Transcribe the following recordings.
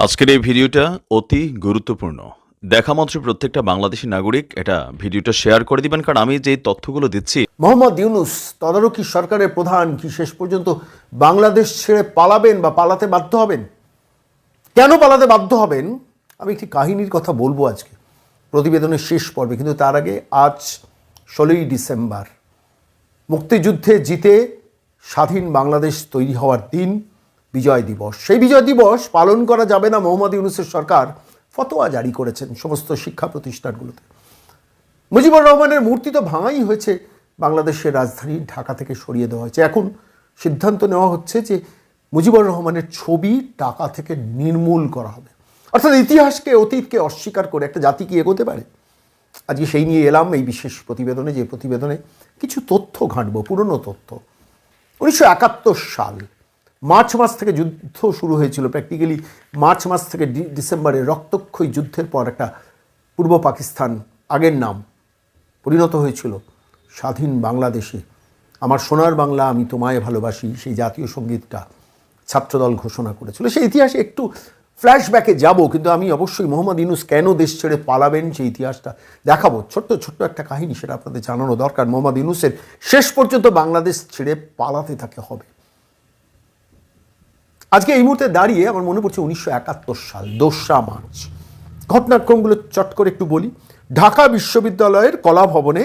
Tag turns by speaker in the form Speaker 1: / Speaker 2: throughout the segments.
Speaker 1: আজকের এই ভিডিওটা অতি গুরুত্বপূর্ণ। দেখামাত্র প্রত্যেকটা বাংলাদেশী নাগরিক এটা ভিডিওটা শেয়ার করে দিবেন, কারণ আমি যে তথ্যগুলো দিচ্ছি।
Speaker 2: মোহাম্মদ ইউনূস তদারকি সরকারের প্রধান কি শেষ পর্যন্ত বাংলাদেশ ছেড়ে পালাবেন বা পালাতে বাধ্য হবেন? কেন পালাতে বাধ্য হবেন? আমি একটি কাহিনীর কথা বলবো আজকে প্রতিবেদনের শেষ পর্বে, কিন্তু তার আগে আজ 16ই ডিসেম্বর, মুক্তিযুদ্ধে জিতে স্বাধীন বাংলাদেশ তৈরি হওয়ার দিন, বিজয় দিবস। সেই বিজয় দিবস পালন করা যাবে না, মোহাম্মদ ইউনূসের সরকার ফতোয়া জারি করেছেন সমস্ত শিক্ষা প্রতিষ্ঠানগুলোতে। মুজিবুর রহমানের মূর্তি তো ভাঙাই হয়েছে, বাংলাদেশের রাজধানী ঢাকা থেকে সরিয়ে দেওয়া হয়েছে। এখন সিদ্ধান্ত নেওয়া হচ্ছে যে মুজিবুর রহমানের ছবি ঢাকা থেকে নির্মূল করা হবে। অর্থাৎ ইতিহাসকে, অতীতকে অস্বীকার করে একটা জাতি কি এগোতে পারে? আজকে সেই নিয়ে এলাম এই বিশেষ প্রতিবেদনে, যে প্রতিবেদনে কিছু তথ্য ঘাঁটব, পুরনো তথ্য। 1971 সাল মার্চ মাস থেকে যুদ্ধ শুরু হয়েছিল। প্র্যাকটিক্যালি মার্চ মাস থেকে ডিসেম্বরে রক্তক্ষয়ী যুদ্ধের পর একটা পূর্ব পাকিস্তান, আগের নাম, পরিণত হয়েছিল স্বাধীন বাংলাদেশে। আমার সোনার বাংলা আমি তোমায় ভালোবাসি, সেই জাতীয় সঙ্গীতটা ছাত্রদল ঘোষণা করেছিল। সেই ইতিহাসে একটু ফ্ল্যাশব্যাকে যাব, কিন্তু আমি অবশ্যই মোহাম্মদ ইউনূস কেন দেশ ছেড়ে পালাবেন সেই ইতিহাসটা দেখাবো। ছোট্ট একটা কাহিনী, সেটা আপনাদের জানানো দরকার। মোহাম্মদ ইউনূসের শেষ পর্যন্ত বাংলাদেশ ছেড়ে পালাতে তাকে হবে। আজকে এই মুহূর্তে দাঁড়িয়ে আমার মনে পড়ছে 1971 সাল 2রা মার্চ। ঘটনাক্রমগুলো চট করে একটু বলি। ঢাকা বিশ্ববিদ্যালয়ের কলা ভবনে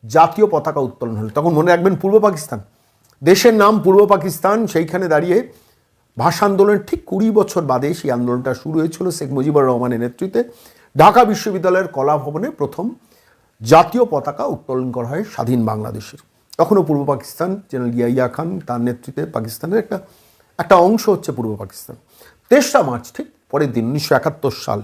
Speaker 2: জাতীয় পতাকা উত্তোলন হলো। তখন মনে রাখবেন, পূর্ব পাকিস্তান, দেশের নাম পূর্ব পাকিস্তান। সেইখানে দাঁড়িয়ে ভাষা আন্দোলনের ঠিক 20 বছর বাদে সেই আন্দোলনটা শুরু হয়েছিল শেখ মুজিবুর রহমানের নেতৃত্বে। ঢাকা বিশ্ববিদ্যালয়ের কলা ভবনে প্রথম জাতীয় পতাকা উত্তোলন করা হয় স্বাধীন বাংলাদেশের। তখনও পূর্ব পাকিস্তান, জেনারেল ইয়াহিয়া খান তার নেতৃত্বে পাকিস্তানের একটা অংশ হচ্ছে পূর্ব পাকিস্তান। 23রা মার্চ, ঠিক পরের দিন, 1971 সাল,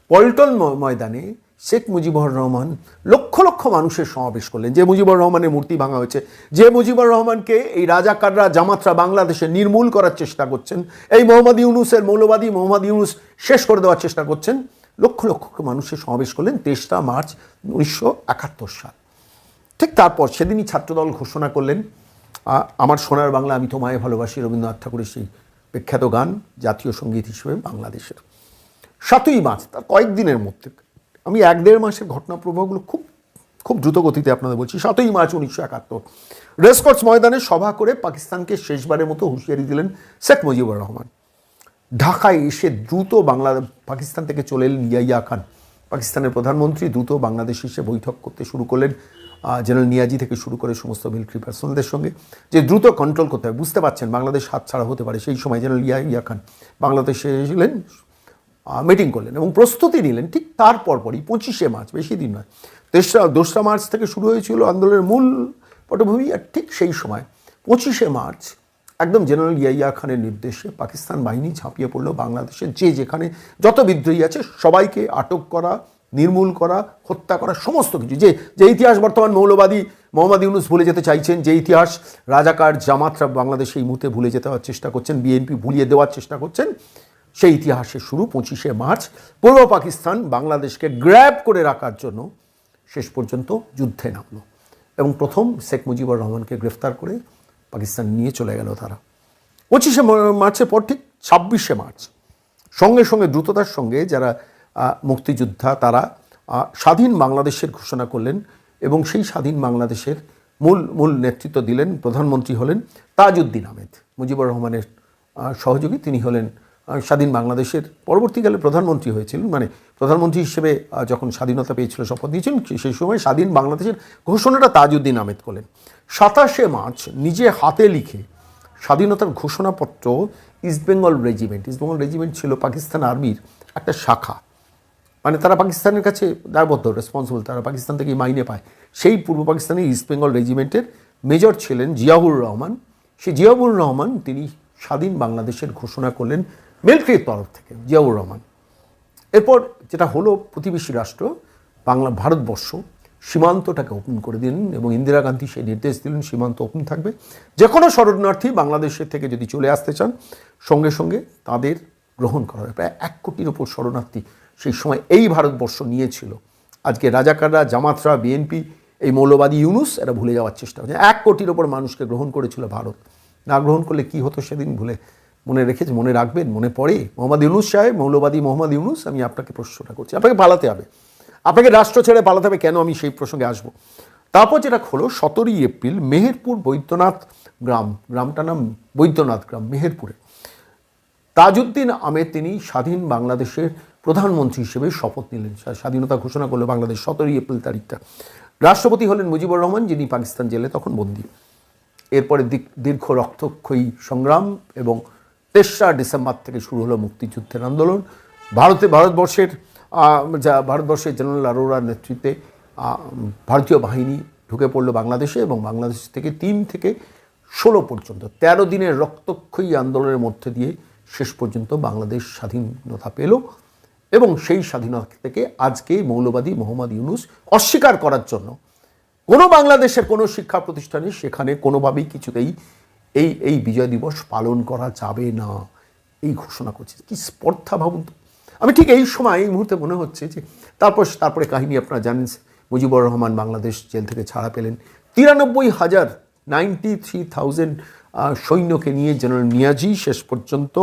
Speaker 2: পল্টন ময়দানে শেখ মুজিবুর রহমান লক্ষ লক্ষ মানুষের সমাবেশ করলেন। যে মুজিবুর রহমানের মূর্তি ভাঙা হয়েছে, যে মুজিবুর রহমানকে এই রাজাকাররা, জামাতরা বাংলাদেশে নির্মূল করার চেষ্টা করছেন, এই মোহাম্মদ ইউনূসের মৌলবাদী মোহাম্মদ ইউনূস শেষ করে দেওয়ার চেষ্টা করছেন, লক্ষ লক্ষ মানুষের সমাবেশ করলেন 23রা মার্চ 1971 সাল। ঠিক তারপর সেদিনই ছাত্রদল ঘোষণা করলেন আমার সোনার বাংলা আমি তোমায় ভালোবাসি, রবীন্দ্রনাথ ঠাকুরের সেই বিখ্যাত গান জাতীয় সঙ্গীত হিসেবে বাংলাদেশের। 7ই মার্চ, তার কয়েকদিনের মধ্যে, আমি 1-1.5 মাসের ঘটনা প্রবাহগুলো খুব দ্রুত গতিতে আপনাদের বলছি। 7ই মার্চ 1971 রেসকোর্স ময়দানে সভা করে পাকিস্তানকে শেষবারের মতো হুঁশিয়ারি দিলেন শেখ মুজিবুর রহমান। ঢাকায় এসে দ্রুত পাকিস্তান থেকে চলে এলেন ইয়াহিয়া খান, পাকিস্তানের প্রধানমন্ত্রী। দ্রুত বাংলাদেশে এসে বৈঠক করতে শুরু করলেন জেনারেল নিয়াজি থেকে শুরু করে সমস্ত মিলিটারি পার্সোনালদের সঙ্গে, যে দ্রুত কন্ট্রোল করতে হবে। বুঝতে পারছেন বাংলাদেশ হাতছাড়া হতে পারে। সেই সময় জেনারেল ইয়াহিয়া খান বাংলাদেশে এসেছিলেন, মিটিং করলেন এবং প্রস্তুতি নিলেন। ঠিক তার পরপরই 25শে মার্চ, বেশি দিন নয়, 2রা মার্চ থেকে শুরু হয়েছিল আন্দোলনের মূল পটভূমি। আর ঠিক সেই সময় 25শে মার্চ একদম জেনারেল ইয়াহিয়া খানের নির্দেশে পাকিস্তান বাহিনী ঝাঁপিয়ে পড়লো বাংলাদেশে। যে যেখানে যত বিদ্রোহী আছে সবাইকে আটক করা, নির্মূল করা, হত্যা করা, সমস্ত কিছু। যে ইতিহাস বর্তমান মৌলবাদী মোহাম্মদ ইউনূস ভুলে যেতে চাইছেন, যে ইতিহাস রাজাকার জামাতরা বাংলাদেশে এই মুহূর্তে ভুলে যেতে চেষ্টা করছেন, বিএনপি ভুলিয়ে দেওয়ার চেষ্টা করছেন, সেই ইতিহাসের শুরু 25শে মার্চ। পূর্ব পাকিস্তান বাংলাদেশকে গ্র্যাব করে রাখার জন্য শেষ পর্যন্ত যুদ্ধে নামলো এবং প্রথম শেখ মুজিবুর রহমানকে গ্রেফতার করে পাকিস্তান নিয়ে চলে গেল তারা। 25শে মার্চের পর ঠিক 26শে মার্চ সঙ্গে সঙ্গে দ্রুততার সঙ্গে যারা মুক্তিযোদ্ধা, তারা স্বাধীন বাংলাদেশের ঘোষণা করলেন এবং সেই স্বাধীন বাংলাদেশের মূল নেতৃত্ব দিলেন, প্রধানমন্ত্রী হলেন তাজউদ্দিন আহমেদ, মুজিবুর রহমানের সহযোগী। তিনি হলেন স্বাধীন বাংলাদেশের, পরবর্তীকালে প্রধানমন্ত্রী হয়েছিলেন। মানে প্রধানমন্ত্রী হিসেবে যখন স্বাধীনতা পেয়েছিল, শপথ নিয়েছিলেন, সেই সময় স্বাধীন বাংলাদেশের ঘোষণাটা তাজউদ্দিন আহমেদ করলেন। 27শে মার্চ নিজে হাতে লিখে স্বাধীনতার ঘোষণাপত্র ইস্টবেঙ্গল রেজিমেন্ট ছিল পাকিস্তান আর্মির একটা শাখা। মানে তারা পাকিস্তানের কাছে দায়বদ্ধ, রেসপন্সিবল, তারা পাকিস্তান থেকে মাইনে পায়। সেই পূর্ব পাকিস্তানের ইস্টবেঙ্গল রেজিমেন্টের মেজর ছিলেন জিয়াউর রহমান। সেই জিয়াউর রহমান তিনি স্বাধীন বাংলাদেশের ঘোষণা করলেন মিলিটারির তরফ থেকে, জিয়াউর রহমান। এরপর যেটা হলো, প্রতিবেশী রাষ্ট্র ভারতবর্ষ সীমান্তটাকে ওপেন করে দিলেন এবং ইন্দিরা গান্ধী সেই নির্দেশ দিলেন সীমান্ত ওপেন থাকবে। যে কোনো শরণার্থী বাংলাদেশের থেকে যদি চলে আসতে চান, সঙ্গে সঙ্গে তাদের গ্রহণ করা হবে। প্রায় 1 কোটির ওপর শরণার্থী সেই সময় এই ভারতবর্ষ নিয়েছিল। আজকে রাজাকাররা, জামাতরা, বিএনপি, এই মৌলবাদী ইউনূস, এরা ভুলে যাওয়ার চেষ্টা করছে। 1 কোটির ওপর মানুষকে গ্রহণ করেছিল ভারত। না গ্রহণ করলে কি হতো সেদিন ভুলে মনে রেখেছে, মনে রাখবেন, মনে পড়ে? মোহাম্মদ ইউনুস সাহেব, মৌলবাদী মোহাম্মদ ইউনুস, আমি আপনাকে প্রশ্নটা করছি। আপনাকে পালাতে হবে, আপনাকে রাষ্ট্র ছেড়ে পালাতে হবে। কেন? আমি সেই প্রসঙ্গে আসবো। তারপর যেটা হলো 17ই এপ্রিল মেহেরপুর বৈদ্যনাথ গ্রামটার নাম বৈদ্যনাথ গ্রাম, মেহেরপুরে তাজউদ্দিন আহমেদ তিনি স্বাধীন বাংলাদেশের প্রধানমন্ত্রী হিসেবে শপথ নিলেন, স্বাধীনতা ঘোষণা করলো বাংলাদেশ 17ই এপ্রিল তারিখটা। রাষ্ট্রপতি হলেন মুজিবুর রহমান, যিনি পাকিস্তান জেলে তখন বন্দী। এরপরে দীর্ঘ রক্তক্ষয়ী সংগ্রাম এবং 3রা ডিসেম্বর থেকে শুরু হলো মুক্তিযুদ্ধের আন্দোলন। ভারতবর্ষের জেনারেল আরোরার নেতৃত্বে ভারতীয় বাহিনী ঢুকে পড়লো বাংলাদেশে এবং বাংলাদেশ থেকে 3 থেকে 16 পর্যন্ত 13 দিনের রক্তক্ষয়ী আন্দোলনের মধ্যে দিয়ে শেষ পর্যন্ত বাংলাদেশ স্বাধীনতা পেল। এবং সেই স্বাধীনতা থেকে আজকে মৌলবাদী মোহাম্মদ ইউনুস অস্বীকার করার জন্য কোনো বাংলাদেশের কোনো শিক্ষা প্রতিষ্ঠানে সেখানে কোনোভাবেই কিছুতেই এই বিজয় দিবস পালন করা যাবে না, এই ঘোষণা করছে। কি স্পর্ধা ভাবুন তো। আমি ঠিক এই সময় এই মুহূর্তে মনে হচ্ছে যে তারপরে কাহিনী আপনারা জানেন, মুজিবুর রহমান বাংলাদেশ জেল থেকে ছাড়া পেলেন। 93,000 সৈন্যকে নিয়ে জেনারেল নিয়াজি শেষ পর্যন্ত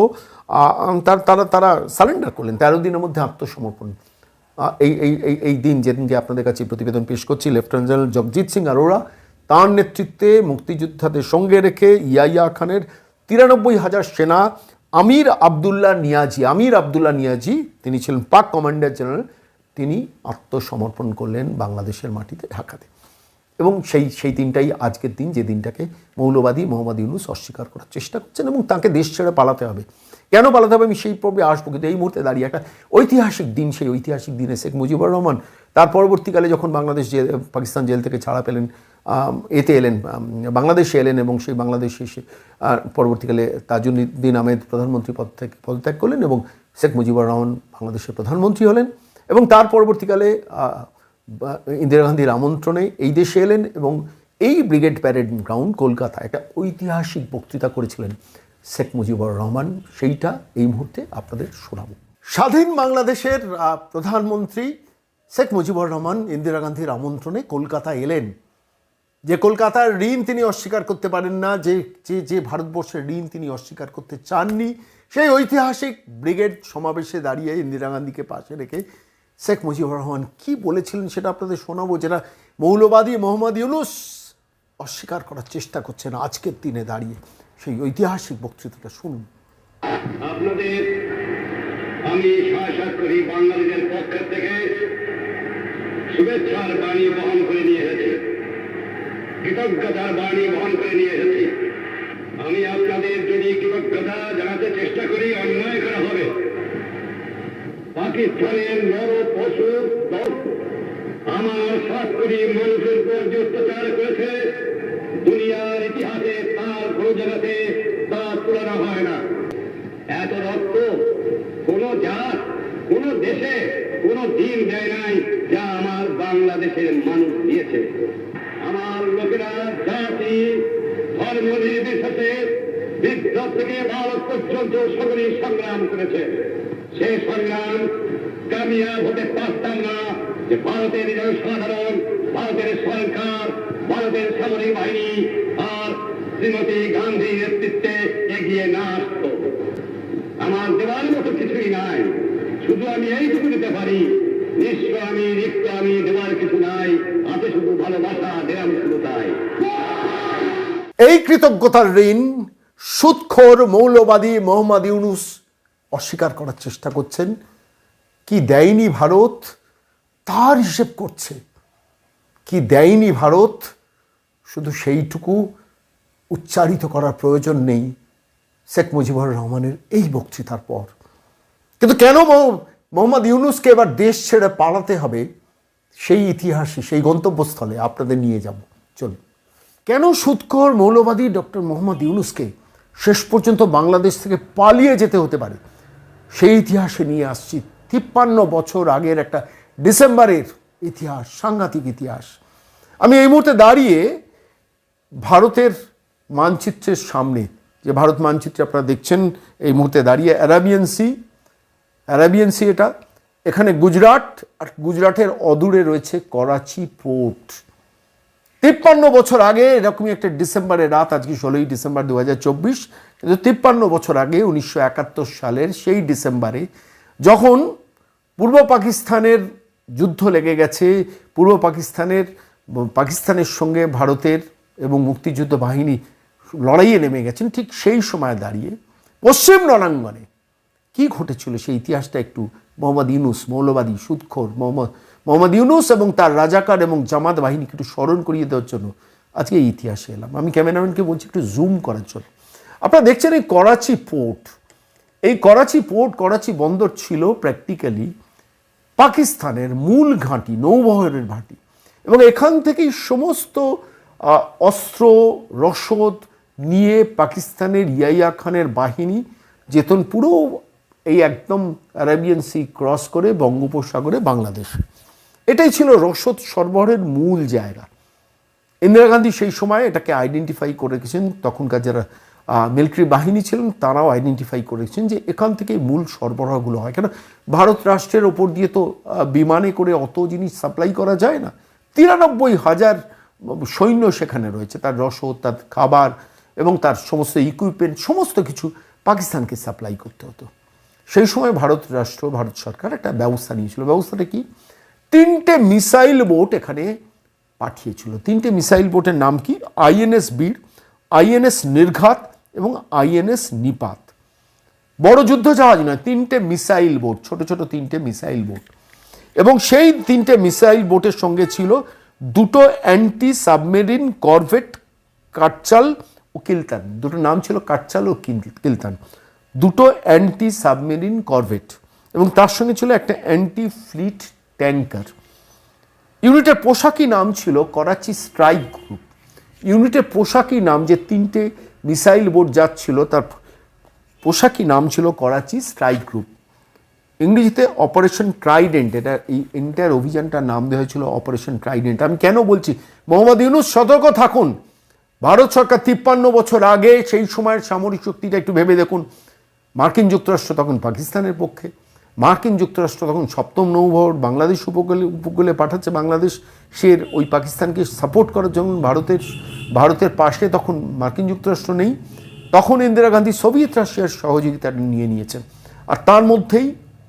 Speaker 2: তারা সারেন্ডার করলেন 13 দিনের মধ্যে আত্মসমর্পণ। এই দিন যেদিনকে আপনাদের কাছে প্রতিবেদন পেশ করছি, লেফটেন্যান্ট জেনারেল জগজিৎ সিং আরোরা তাঁর নেতৃত্বে মুক্তিযোদ্ধাদের সঙ্গে রেখে ইয়াইয়া খানের 93,000 সেনা আমির আবদুল্লাহ নিয়াজি তিনি ছিলেন পাক কমান্ডার জেনারেল, তিনি আত্মসমর্পণ করলেন বাংলাদেশের মাটিতে, ঢাকাতে। এবং সেই দিনটাই আজকের দিন, যে দিনটাকে মৌলবাদী মোহাম্মদ ইউনুস অস্বীকার করার চেষ্টা করছেন এবং তাকে দেশ ছেড়ে পালাতে হবে। কেন পালাতে হবে আমি সেই পর্বে আসবো, কিন্তু এই মুহূর্তে দাঁড়িয়ে একটা ঐতিহাসিক দিন। সেই ঐতিহাসিক দিনে শেখ মুজিবুর রহমান তার পরবর্তীকালে যখন পাকিস্তান জেল থেকে ছাড়া পেলেন, বাংলাদেশে এলেন এবং সেই বাংলাদেশে এসে পরবর্তীকালে তাজউদ্দিন আহমেদ প্রধানমন্ত্রী পদ থেকে পদত্যাগ করলেন এবং শেখ মুজিবুর রহমান বাংলাদেশের প্রধানমন্ত্রী হলেন। এবং তার পরবর্তীকালে ইন্দিরা গান্ধীর আমন্ত্রণে এই দেশে এলেন এবং এই ব্রিগেড প্যারেড গ্রাউন্ড কলকাতা একটা ঐতিহাসিক বক্তৃতা করেছিলেন শেখ মুজিবুর রহমান। সেইটা এই মুহূর্তে আপনাদের শোনাব। স্বাধীন বাংলাদেশের প্রধানমন্ত্রী শেখ মুজিবুর রহমান ইন্দিরা গান্ধীর আমন্ত্রণে কলকাতা এলেন। যে কলকাতার ঋণ তিনি অস্বীকার করতে পারেন না, যে ভারতবর্ষের ঋণ তিনি অস্বীকার করতে চাননি, সেই ঐতিহাসিক ব্রিগেড সমাবেশে দাঁড়িয়ে ইন্দিরা গান্ধীকে পাশে রেখে শেখ মুজিবুর রহমান কি বলেছিলেন সেটা আপনাদের শোনাবো, যেটা মৌলবাদী মোহাম্মদ ইউনুস অস্বীকার করার চেষ্টা করছেন আজকের দিনে দাঁড়িয়ে। সেই ঐতিহাসিক বক্তৃতাটা শুনুন।
Speaker 3: আপনাদের আমি সরাসরি বাঙালিদের পক্ষ থেকে শুভেচ্ছার বাণী বহন করে নিয়ে এসেছি, কৃতজ্ঞতার বাণী বহন করে নিয়ে এসেছি। আমি আপনাদের যদি কৃতজ্ঞতা জানাতে চেষ্টা করি, অন্যায় করা হবে। পাকিস্তানের নর পশু আমার 7 কোটি মানুষের উপর যে অত্যাচার করেছে, দুনিয়ার ইতিহাসে তার কোনো জায়গাতে তা তুলনা হয় না। এত রক্ত কোন জাত, কোন দেশে, কোন দিন দেয় নাই যা আমার বাংলাদেশের মানুষ দিয়েছে। আমার লোকেরা জাতি ধর্ম নির্বিশেষে বিদ্রোহ থেকে ভারত পর্যন্ত সকলে সংগ্রাম করেছে। সেই সংগ্রাম কামিয়াব হতে পারতাম না যে ভারতের জনসাধারণ, ভারতের সরকার, ভারতের সামরিক বাহিনী আর শ্রীমতী গান্ধীর নেতৃত্বে এগিয়ে না আসত। আমার দেওয়ার মতো কিছুই নাই, শুধু আমি এইটুকু দিতে পারি, নিঃস্ব আমি, রিক্ত আমি, দেওয়ার কিছু নাই, আছে শুধু ভালোবাসা, দেওয়ার শুধু তাই।
Speaker 2: এই কৃতজ্ঞতার ঋণ সুদখোর মৌলবাদী মোহাম্মদ ইউনুস অস্বীকার করার চেষ্টা করছেন। কি দেয়নি ভারত তার হিসেব করছে, কি দেয়নি ভারত শুধু সেইটুকু উচ্চারিত করার প্রয়োজন নেই শেখ মুজিবুর রহমানের এই বক্তৃতার পর। কিন্তু কেন মোহাম্মদ ইউনুসকে এবার দেশ ছেড়ে পালাতে হবে, সেই ইতিহাসে, সেই গন্তব্যস্থলে আপনাদের নিয়ে যাব। চলুন। কেন সুদখোর মৌলবাদী ডক্টর মোহাম্মদ ইউনুসকে শেষ পর্যন্ত বাংলাদেশ থেকে পালিয়ে যেতে হতে পারে, সেই ইতিহাসে নিয়ে আসছি। 53 বছর আগের একটা ডিসেম্বরের ইতিহাস, সাংঘাতিক ইতিহাস। আমি এই মুহূর্তে দাঁড়িয়ে ভারতের মানচিত্রের সামনে, যে ভারত মানচিত্রে আপনারা দেখছেন এই মুহূর্তে দাঁড়িয়ে, অ্যারাবিয়ান সি এটা, এখানে গুজরাট, আর গুজরাটের অদূরে রয়েছে করাচি পোর্ট। 53 বছর আগে এরকমই একটা ডিসেম্বরের রাত, আজকে 16ই ডিসেম্বর 2024, কিন্তু 53 বছর আগে 1971 সালের সেই ডিসেম্বরে যখন পূর্ব পাকিস্তানের যুদ্ধ লেগে গেছে, পূর্ব পাকিস্তানের সঙ্গে ভারতের এবং মুক্তিযুদ্ধ বাহিনী লড়াইয়ে নেমে গেছেন, ঠিক সেই সময় দাঁড়িয়ে পশ্চিম রণাঙ্গনে কি ঘটেছিল সেই ইতিহাসটা একটু মোহাম্মদ ইউনুস, মৌলবাদী সুদখোর মোহাম্মদ ইউনুস এবং তার রাজাকার এবং জামাত বাহিনীকে একটু স্মরণ করিয়ে দেওয়ার জন্য আজকে এই ইতিহাসে এলাম। আমি ক্যামেরাম্যানকে বলছি একটু জুম করার জন্য। আপনারা দেখছেন এই করাচি পোর্ট, এই করাচি বন্দর ছিল প্র্যাকটিক্যালি পাকিস্তানের মূল ঘাঁটি, নৌবহরের ঘাঁটি, এবং এখান থেকেই সমস্ত অস্ত্র রসদ নিয়ে পাকিস্তানের ইয়াইয়া খানের বাহিনী যেতন পুরো এই একদম আরাবিয়ান সি ক্রস করে বঙ্গোপসাগরে বাংলাদেশ। এটাই ছিল রসদ সরবরাহের মূল জায়গা। ইন্দিরা গান্ধী সেই সময় এটাকে আইডেন্টিফাই করে রেখেছেন, তখনকার যারা মিলিটারি বাহিনী ছিলেন তারাও আইডেন্টিফাই করেছেন যে এখান থেকে মূল সরবরাহগুলো হয়। কেন ভারত রাষ্ট্রের ওপর দিয়ে তো বিমানে করে অত জিনিস সাপ্লাই করা যায় না। 93,000 সৈন্য সেখানে রয়েছে, তার রসদ, তার খাবার এবং তার সমস্ত ইকুইপমেন্ট সমস্ত কিছু পাকিস্তানকে সাপ্লাই করতে হতো। সেই সময় ভারত সরকার একটা ব্যবস্থা নিয়েছিল। ব্যবস্থাটা কি? 3টে মিসাইল বোট এখানে পাঠিয়েছিল। 3টে মিসাইল বোটের নাম কি? আইএনএস বীর, আইএনএস নির্ঘাত এবং আইএনএস নিপাত। বড় যুদ্ধ জাহাজ নয়, 3টে মিসাইল বোট, ছোট ছোট 3টে মিসাইল বোট। এবং সেই 3টে মিসাইল বোটের সঙ্গে ছিল 2টো অ্যান্টি সাবমেরিন করভেট, কাটচাল ও কিলতান। দুটো নাম ছিল কাটচাল ও কিলতান, 2টো অ্যান্টি সাবমেরিন করভেট, এবং তার সঙ্গে ছিল একটা অ্যান্টি ফ্লিট ট্যাঙ্কার। ইউনিটের পোশাকি নাম ছিল করাচি স্ট্রাইক গ্রুপ। ইউনিটের পোশাকি নাম, যে 3টে মিসাইল বোট যাচ্ছিল তার পোশাকি নাম ছিল করাচি স্ট্রাইক গ্রুপ, ইংরেজিতে অপারেশন ট্রাইডেন্ট। এটা এই এন্টায়ার অভিযানটার নাম দেওয়া হয়েছিল অপারেশন ট্রাইডেন্ট। আমি কেন বলছি? মোহাম্মদ ইউনুস সতর্ক থাকুন। ভারত সরকার 53 বছর আগে সেই সময়ের সামরিক শক্তিটা একটু ভেবে দেখুন। মার্কিন যুক্তরাষ্ট্র তখন পাকিস্তানের পক্ষে, মার্কিন যুক্তরাষ্ট্র তখন 7ম নৌবহর বাংলাদেশ উপকূলে পাঠাচ্ছে। বাংলাদেশের ওই পাকিস্তানকে সাপোর্ট করার জন্য ভারতের পাশে তখন মার্কিন যুক্তরাষ্ট্র নেই। তখন ইন্দিরা গান্ধী সোভিয়েত রাশিয়ার সহযোগিতা নিয়ে নিয়েছেন, আর তার মধ্যেই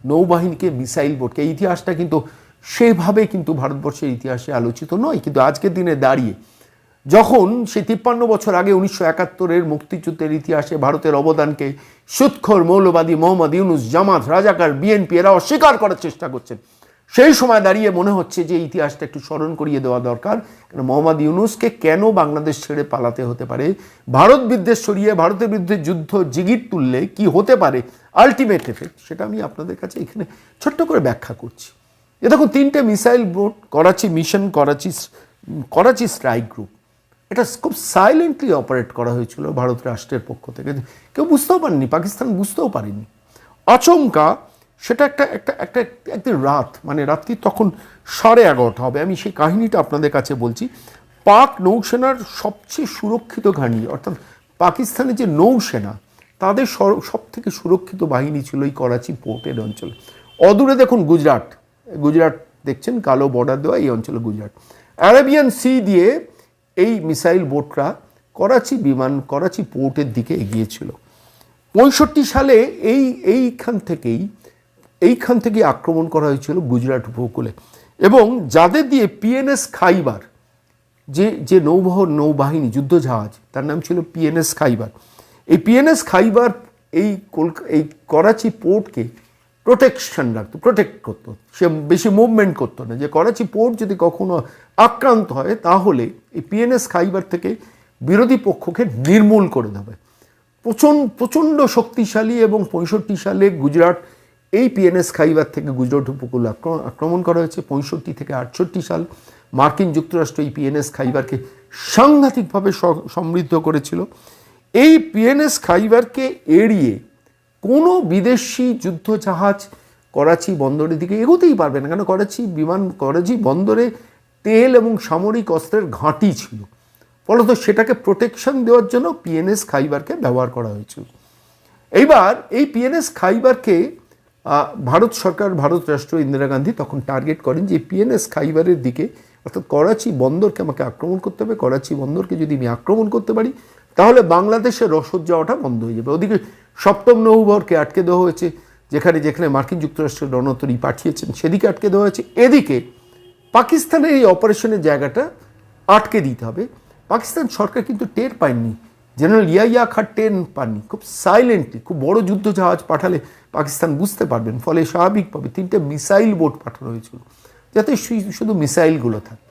Speaker 2: নৌবাহিনীকে, মিসাইল বোটকে। এই ইতিহাসটা কিন্তু সেভাবে কিন্তু ভারতবর্ষের ইতিহাসে আলোচিত নয়, কিন্তু আজকের দিনে দাঁড়িয়ে যখন সেই 53 বছর আগে 1971-এর মুক্তিযুদ্ধের ইতিহাসে ভারতের অবদানকে সুদখোর মৌলবাদী মোহাম্মদ ইউনুস, জামাত, রাজাকার, বিএনপি এরা অস্বীকার করার চেষ্টা করছেন, সেই সময় দাঁড়িয়ে মনে হচ্ছে যে ইতিহাসটা একটু স্মরণ করিয়ে দেওয়া দরকার। কারণ মোহাম্মদ ইউনুসকে কেন বাংলাদেশ ছেড়ে পালাতে হতে পারে, ভারত বিদ্বেষ সরিয়ে ভারতের বিরুদ্ধে যুদ্ধ জিগির তুললে কি হতে পারে আলটিমেট এফেক্ট, সেটা আমি আপনাদের কাছে এখানে ছোট্ট করে ব্যাখ্যা করছি। এ দেখুন 3টে missile boat, Karachi mission, Karachi strike group, এটা খুব সাইলেন্টলি অপারেট করা হয়েছিল ভারত রাষ্ট্রের পক্ষ থেকে। কেউ বুঝতেও পারেনি, পাকিস্তান বুঝতেও পারেনি। আচমকা সেটা একটা রাত, মানে রাত্রি তখন 11:30 হবে। আমি সেই কাহিনীটা আপনাদের কাছে বলছি। পাক নৌসেনার সবচেয়ে সুরক্ষিত ঘাঁটি, অর্থাৎ পাকিস্তানের যে নৌসেনা তাদের সব থেকে সুরক্ষিত বাহিনী ছিল এই করাচি পোর্টের অঞ্চলে। অদূরে দেখুন গুজরাট দেখছেন, কালো বর্ডার দেওয়া এই অঞ্চলে গুজরাট। আরাবিয়ান সি দিয়ে এই মিসাইল বোটরা করাচি পোর্টের দিকে এগিয়েছিল। 65 সালে এইখান থেকেই আক্রমণ করা হয়েছিল গুজরাট উপকূলে, এবং যাদের দিয়ে পিএনএস খাইবার, যে নৌবাহিনী যুদ্ধজাহাজ, তার নাম ছিল পিএনএস খাইবার। এই পিএনএস খাইবার এই করাচি পোর্টকে প্রোটেক্ট করতো, সে বেশি মুভমেন্ট করতো না, যে করাচি পোর্ট যদি কখনো আক্রান্ত হয় তাহলে এই পিএনএস খাইবার থেকে বিরোধী পক্ষকে নির্মূল করে দেবে। প্রচণ্ড শক্তিশালী, এবং 65 সালে গুজরাট এই পিএনএস খাইবার থেকে গুজরাট উপকূল আক্রমণ করা হয়েছে। 65 থেকে 68 সাল মার্কিন যুক্তরাষ্ট্র এই পিএনএস খাইবারকে সাংঘাতিকভাবে সমৃদ্ধ করেছিল। এই পিএনএস খাইবারকে এড়িয়ে কোনো বিদেশি যুদ্ধজাহাজ করাচি বন্দরের দিকে এগোতেই পারবে না, কেন করাচি বন্দরে তেল এবং সামরিক অস্ত্রের ঘাঁটি ছিল। ফলত সেটাকে প্রোটেকশন দেওয়ার জন্য পিএনএস খাইবারকে ব্যবহার করা হয়েছিল। এইবার এই পিএনএস খাইবারকে ভারত রাষ্ট্র ইন্দিরা গান্ধী তখন টার্গেট করেন যে পিএনএস খাইবারের দিকে, অর্থাৎ করাচি বন্দরকে আমাকে আক্রমণ করতে হবে। করাচি বন্দরকে যদি আমি আক্রমণ করতে পারি তাহলে বাংলাদেশের রসদ যাওয়াটা বন্ধ হয়ে যাবে। ওদিকে সপ্তম নৌবহরকে আটকে দেওয়া হয়েছে, যেখানে যেখানে মার্কিন যুক্তরাষ্ট্রের রণতরী পাঠিয়েছেন সেদিকে আটকে দেওয়া হয়েছে। এদিকে পাকিস্তানের এই অপারেশনের জায়গাটা আটকে দিতে হবে। পাকিস্তান সরকার কিন্তু টের পায়নি, জেনারেল ইয়াহিয়া খান টের পাননি, খুব সাইলেন্টলি খুব বড় যুদ্ধ জাহাজ পাঠালে পাকিস্তান বুঝতে পারবেন, ফলে স্বাভাবিকভাবে 3টে মিসাইল বোট পাঠানো হয়েছিল যাতে শুধু মিসাইলগুলো থাকে।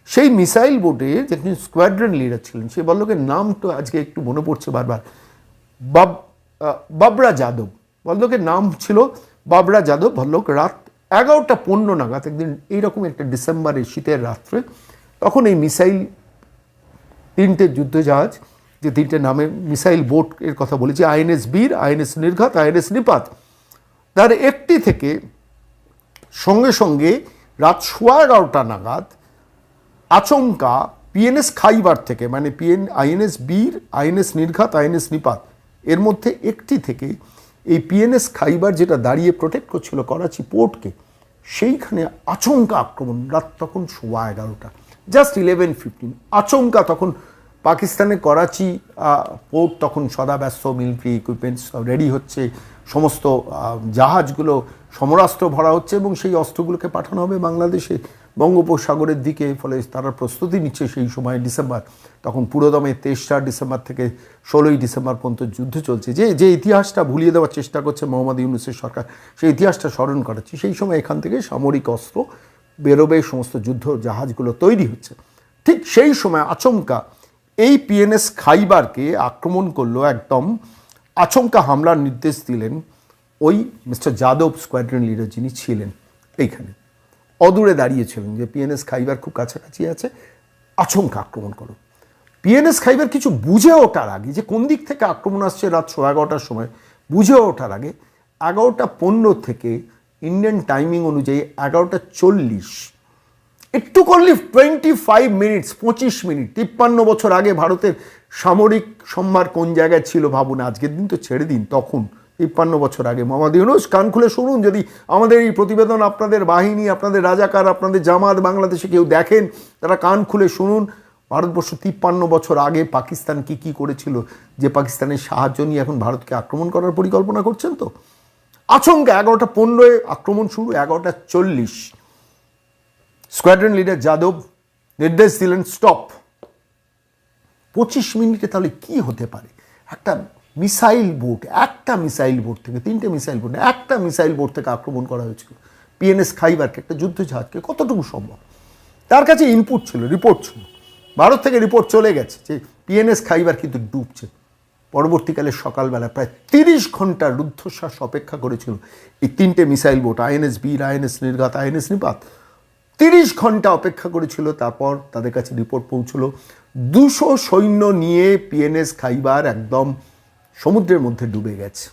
Speaker 2: সেই মিসাইল বোটে যেখানে স্কোয়াড্রন লিডার ছিলেন, সেই ভদ্রলোকের নাম তো আজকে একটু মনে পড়ছে বারবার, বাবরা যাদব, ভদ্রলোকের নাম ছিল বাবরা যাদব। ভদ্রলোক রাত 11:15 নাগাদ একদিন এইরকম একটা ডিসেম্বরের শীতের রাত্রে, তখন এই মিসাইল 3টে যুদ্ধ জাহাজ, যে 3টে নামে মিসাইল বোট এর কথা বলেছি, INS Veer, INS Nirghat, INS নিপাত, তার একটি থেকে সঙ্গে সঙ্গে রাত 11:15 নাগাদ আচমকা পিএনএস খাইবার থেকে, মানে INS Veer, INS Nirghat, INS নিপাত, এর মধ্যে একটি থেকে এই পিএনএস খাইবার যেটা দাঁড়িয়ে প্রোটেক্ট করছিল করাচি পোর্টকে, সেইখানে আচমকা আক্রমণ। রাত তখন 11:15, জাস্ট 11:15 আচমকা। তখন পাকিস্তানের করাচি পোর্ট তখন সদা ব্যস্ত, মিলিটারি ইকুইপমেন্টস রেডি হচ্ছে, সমস্ত জাহাজগুলো সমরাস্ত্র ভরা হচ্ছে এবং সেই অস্ত্রগুলোকে পাঠানো হবে বাংলাদেশে বঙ্গোপসাগরের দিকে। ফলে তারা প্রস্তুতি নিচ্ছে সেই সময় ডিসেম্বর, তখন পুরোদমে 23 ডিসেম্বর থেকে 16 ডিসেম্বর পর্যন্ত যুদ্ধ চলছে। যে ইতিহাসটা ভুলিয়ে দেওয়ার চেষ্টা করছে মোহাম্মদ ইউনূসের সরকার, সেই ইতিহাসটা স্মরণ করাচ্ছি। সেই সময় এখান থেকে সামরিক অস্ত্র বেরোবে, সমস্ত যুদ্ধ জাহাজগুলো তৈরি হচ্ছে। ঠিক সেই সময় আচমকা এই পিএনএস খাইবারকে আক্রমণ করলো, একদম আচমকা হামলার নির্দেশ দিলেন ওই মিস্টার যাদব, স্কোয়াড্রন লিডার যিনি ছিলেন এইখানে, অদূরে দাঁড়িয়েছিলেন যে পিএনএস খাইবার খুব কাছাকাছি আছে, আচমকা আক্রমণ করো। পিএনএস খাইবার কিছু বুঝে ওঠার আগে, যে কোন দিক থেকে আক্রমণ আসছে রাত 11:15 সময়, বুঝে ওঠার আগে 11:15 থেকে ইন্ডিয়ান টাইমিং অনুযায়ী 11:40, একটু করলে 25 মিনিটস, 25 মিনিট, 53 বছর আগে ভারতের সামরিক সম্ভার কোন জায়গায় ছিল ভাবুন। আজকের দিন তো ছেড়ে দিন, তখন 53 বছর আগে মোহাম্মদ ইউনূস, কান খুলে শুনুন, যদি আমাদের এই প্রতিবেদন আপনাদের বাহিনী, আপনাদের রাজাকার, আপনাদের জামাত বাংলাদেশে কেউ দেখেন, তারা কান খুলে শুনুন। ভারতবর্ষ 53 বছর আগে পাকিস্তান কি করেছিল, যে পাকিস্তানের সাহায্য নিয়ে এখন ভারতকে আক্রমণ করার পরিকল্পনা করছেন। তো আচমকা 11:15 আক্রমণ শুরু, 11:40 স্কোয়াড্রন লিডার যাদব নির্দেশ দিলেন স্টপ। 25 মিনিটে তাহলে কি হতে পারে? একটা মিসাইল বোট, একটা মিসাইল বোট থেকে, 3টে মিসাইল বোট, একটা মিসাইল বোট থেকে আক্রমণ করা হয়েছিল পিএনএস খাইবারকে, একটা যুদ্ধ জাহাজকে। কতটুকু সম্ভব? তার কাছে ইনপুট ছিল, রিপোর্ট ছিল, ভারত থেকে রিপোর্ট চলে গেছে যে পিএনএস খাইবার কিন্তু ডুবছে। পরবর্তীকালে সকালবেলা প্রায় 30 ঘন্টার রুদ্ধশ্বাস অপেক্ষা করেছিল এই 3টে missile boat, INS Veer, INS Nirghat, INS নিপাত, 30 ঘন্টা অপেক্ষা করেছিল। তারপর তাদের কাছে রিপোর্ট পৌঁছলো 200 সৈন্য নিয়ে পিএনএস খাইবার একদম সমুদ্রের মধ্যে ডুবে গেছে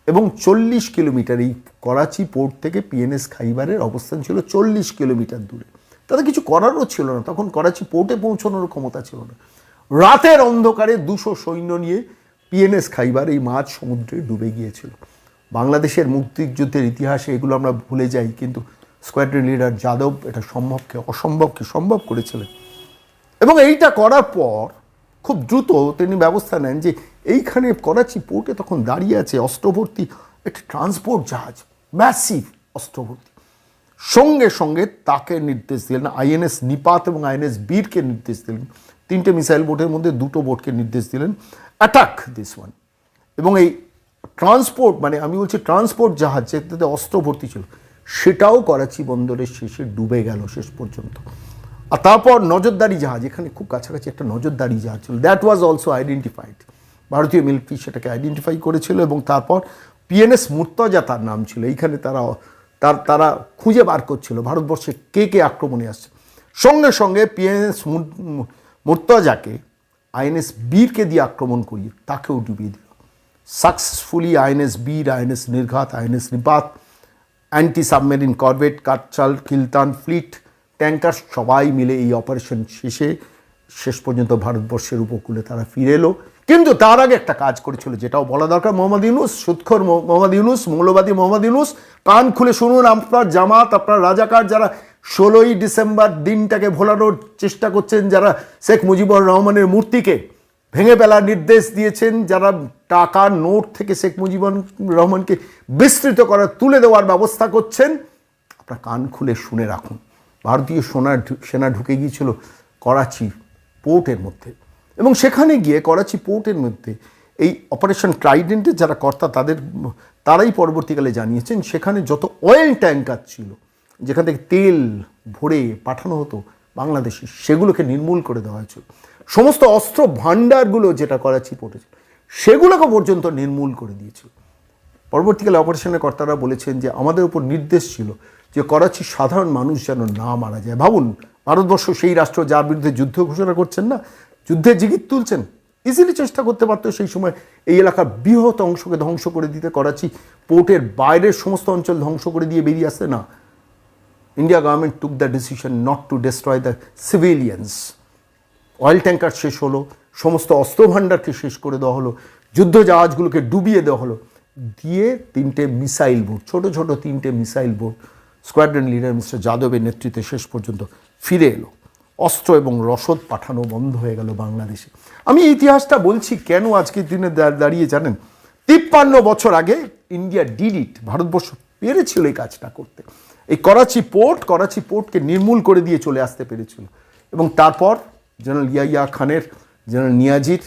Speaker 2: এবং 40 কিলোমিটার, এই করাচি পোর্ট থেকে পিএনএস খাইবারের অবস্থান ছিল 40 কিলোমিটার দূরে। তাদের কিছু করারও ছিল না, তখন করাচি পোর্টে পৌঁছানোর ক্ষমতা ছিল না। রাতের অন্ধকারে 200 সৈন্য নিয়ে পিএনএস খাইবার এই মাঝ সমুদ্রে ডুবে গিয়েছিল। বাংলাদেশের মুক্তিযুদ্ধের ইতিহাসে এগুলো আমরা ভুলে যাই, কিন্তু স্কোয়াড্রন লিডার যাদব এটা অসম্ভবকে সম্ভব করেছিলেন। এবং এইটা করার পর খুব দ্রুত তিনি ব্যবস্থা নেন যে এইখানে করাচি পোর্টে তখন দাঁড়িয়ে আছে অস্ত্রভর্তি একটি ট্রান্সপোর্ট জাহাজ, ম্যাসিভ অস্ত্রভর্তি। সঙ্গে সঙ্গে তাকে নির্দেশ দিলেন, আইএনএস নিপাত এবং আইএনএস বীরকে নির্দেশ দিলেন, 3টে মিসাইল বোটের মধ্যে 2টো বোটকে নির্দেশ দিলেন অ্যাটাক দিস ওয়ান। এবং এই ট্রান্সপোর্ট, মানে আমি বলছি ট্রান্সপোর্ট জাহাজ যেটাতে অস্ত্র ভর্তি ছিল, সেটাও করাচি বন্দরের শেষে ডুবে গেল শেষ পর্যন্ত। আর তারপর নজরদারি জাহাজ, এখানে খুব কাছাকাছি একটা নজরদারি জাহাজ ছিল, দ্যাট ওয়াজ অলসো আইডেন্টিফাইড, ভারতীয় মিলিটারি সেটাকে আইডেন্টিফাই করেছিল। এবং তারপর পিএনএস মুর্তজা তার নাম ছিল, এইখানে তারা খুঁজে বার করছিল ভারতবর্ষে কে আক্রমণে আসছে। সঙ্গে সঙ্গে পিএনএস মুর্তজাকে আইএনএস বীরকে দিয়ে আক্রমণ করিয়ে তাকেও ডুবিয়ে দিল successfully. INS Veer, INS Nirghat, INS Nipat, anti submarine corvette, Katchal, Kiltan, fleet, tanker সবাই মিলে এই অপারেশন শেষ পর্যন্ত ভারতবর্ষের উপকূলে তারা ফিরে এলো। কিন্তু তার আগে একটা কাজ করেছিল, যেটাও বলা দরকার। মোহাম্মদ ইউনূস, সুদখোর মোহাম্মদ ইউনূস, মৌলবাদী মোহাম্মদ ইউনূস, কান খুলে শুনুন, আপনার জামাত, আপনার রাজাকার যারা 16ই ডিসেম্বর দিনটাকে ভোলানোর চেষ্টা করছেন, যারা শেখ মুজিবুর রহমানের মূর্তিকে ভেঙে ফেলার নির্দেশ দিয়েছেন, যারা টাকার নোট থেকে শেখ মুজিবুর রহমানকে বিস্তৃত করার তুলে দেওয়ার ব্যবস্থা করছেন, আপনার কান খুলে শুনে রাখুন। ভারতীয় সেনা ঢুকে গিয়েছিল করাচি পোর্টের মধ্যে, এবং সেখানে গিয়ে করাচি পোর্টের মধ্যে এই অপারেশন ট্রাইডেন্টের যারা কর্তা তারাই পরবর্তীকালে জানিয়েছেন সেখানে যত অয়েল ট্যাঙ্কার ছিল, যেখান থেকে তেল ভরে পাঠানো হতো বাংলাদেশে, সেগুলোকে নির্মূল করে দেওয়া হয়েছিল। সমস্ত অস্ত্র ভাণ্ডারগুলো যেটা করাচি পোর্টে ছিল সেগুলোকে পর্যন্ত নির্মূল করে দিয়েছিল। পরবর্তীকালে অপারেশনের কর্তারা বলেছেন যে আমাদের উপর নির্দেশ ছিল যে করাচির সাধারণ মানুষ যেন না মারা যায়। ভাবুন, ভারতবর্ষ সেই রাষ্ট্র যার বিরুদ্ধে যুদ্ধ ঘোষণা করছেন না, যুদ্ধের জিগির তুলছেন, ইজিলি চেষ্টা করতে পারতো সেই সময় এই এলাকার বৃহৎ অংশকে ধ্বংস করে দিতে, করাচি পোর্টের বাইরের সমস্ত অঞ্চল ধ্বংস করে দিয়ে বেরিয়ে আসতে। না, India government took the decision not to destroy the civilians. Oil tanker শেষ হলো, সমস্ত অস্ত্র ভাণ্ডারকে শেষ করে দেওয়া হলো, যুদ্ধ জাহাজগুলোকে ডুবিয়ে দেওয়া হলো, দিয়ে 3টে মিসাইল বোট, ছোট ছোট 3টে missile boat squadron leader mister যাদবের নেতৃত্বে শেষ পর্যন্ত ফিরে এলো। অস্ত্র এবং রসদ পাঠানো বন্ধ হয়ে গেল বাংলাদেশে। আমি ইতিহাসটা বলছি কেন আজকের দিনে দাঁড়িয়ে জানেন? 53 বছর আগে ইন্ডিয়া ডিড ইট, ভারতবর্ষ পেরেছিল এই কাজটা করতে। এই করাচি পোর্টকে নির্মূল করে দিয়ে চলে আসতে পেরেছিল, এবং তারপর জেনারেল ইয়াহিয়া খানের, জেনারেল নিয়াজির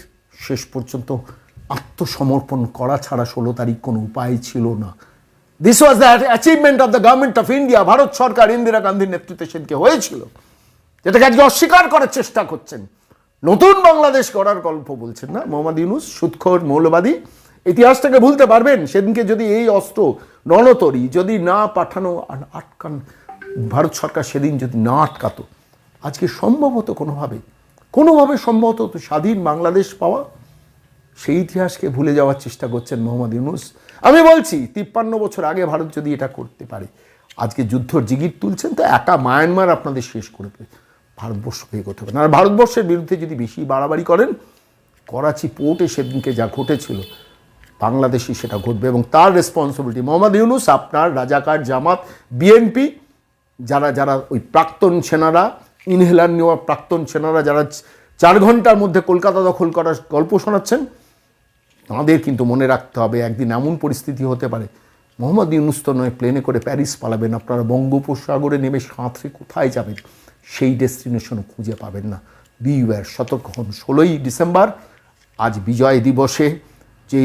Speaker 2: শেষ পর্যন্ত আত্মসমর্পণ করা ছাড়া 16 তারিখ কোনো উপায় ছিল না। This was the achievement of the government of India. Bharat সরকার ইন্দিরা গান্ধীর নেতৃত্বে সেদিকে হয়েছিল, যেটাকে আজকে অস্বীকার করার চেষ্টা করছেন। নতুন বাংলাদেশ গড়ার গল্প বলছেন না মোহাম্মদ ইউনূস, সুদখোর মৌলবাদী। ইতিহাসটাকে ভুলতে পারবেন? সেদিনকে যদি এই অস্ত্র রণতরী যদি না পাঠানো, আটকান ভারত সরকার সেদিন যদি না আটকাতো, আজকে সম্ভবত কোনোভাবে সম্ভবত স্বাধীন বাংলাদেশ পাওয়া, সেই ইতিহাসকে ভুলে যাওয়ার চেষ্টা করছেন মোহাম্মদ ইউনূস। আমি বলছি 53 বছর আগে ভারত যদি এটা করতে পারে, আজকে যুদ্ধর জিগির তুলছেন, তো একা মায়ানমার আপনাদের শেষ করে দেবে, ভারতবর্ষকে এগোতে হবে না। আর ভারতবর্ষের বিরুদ্ধে যদি বেশি বাড়াবাড়ি করেন, করাচি পোর্টে সেদিনকে যা ঘটেছিল বাংলাদেশে সেটা ঘটবে, এবং তার রেসপন্সিবিলিটি মোহাম্মদ ইউনূস, আপনার রাজাকার জামাত, বিএনপি, যারা ওই প্রাক্তন সেনারা, ইনহেলার নেওয়া প্রাক্তন সেনারা যারা 4 ঘন্টার মধ্যে কলকাতা দখল করার গল্প শোনাচ্ছেন, তাঁদের কিন্তু মনে রাখতে হবে একদিন এমন পরিস্থিতি হতে পারে, মোহাম্মদ ইউনূস তো নয় প্লেনে করে প্যারিস পালাবেন, আপনারা বঙ্গোপসাগরে নেমে সাঁতরে কোথায় যাবেন সেই ডেস্টিনেশনও খুঁজে পাবেন না। বিওয়্যার, সতর্ক হন। 16ই ডিসেম্বর আজ বিজয় দিবসে যে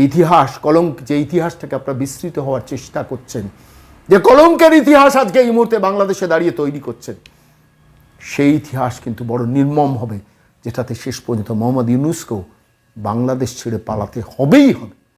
Speaker 2: ইতিহাসটাকে আপনারা বিস্তৃত হওয়ার চেষ্টা করছেন, যে কলঙ্কের ইতিহাস আজকে এই মুহূর্তে বাংলাদেশে দাঁড়িয়ে তৈরি করছেন, সেই ইতিহাস কিন্তু বড় নির্মম হবে, যেটাতে শেষ পর্যন্ত মোহাম্মদ ইউনূসকেও বাংলাদেশ ছেড়ে পালাতে হবেই হবে।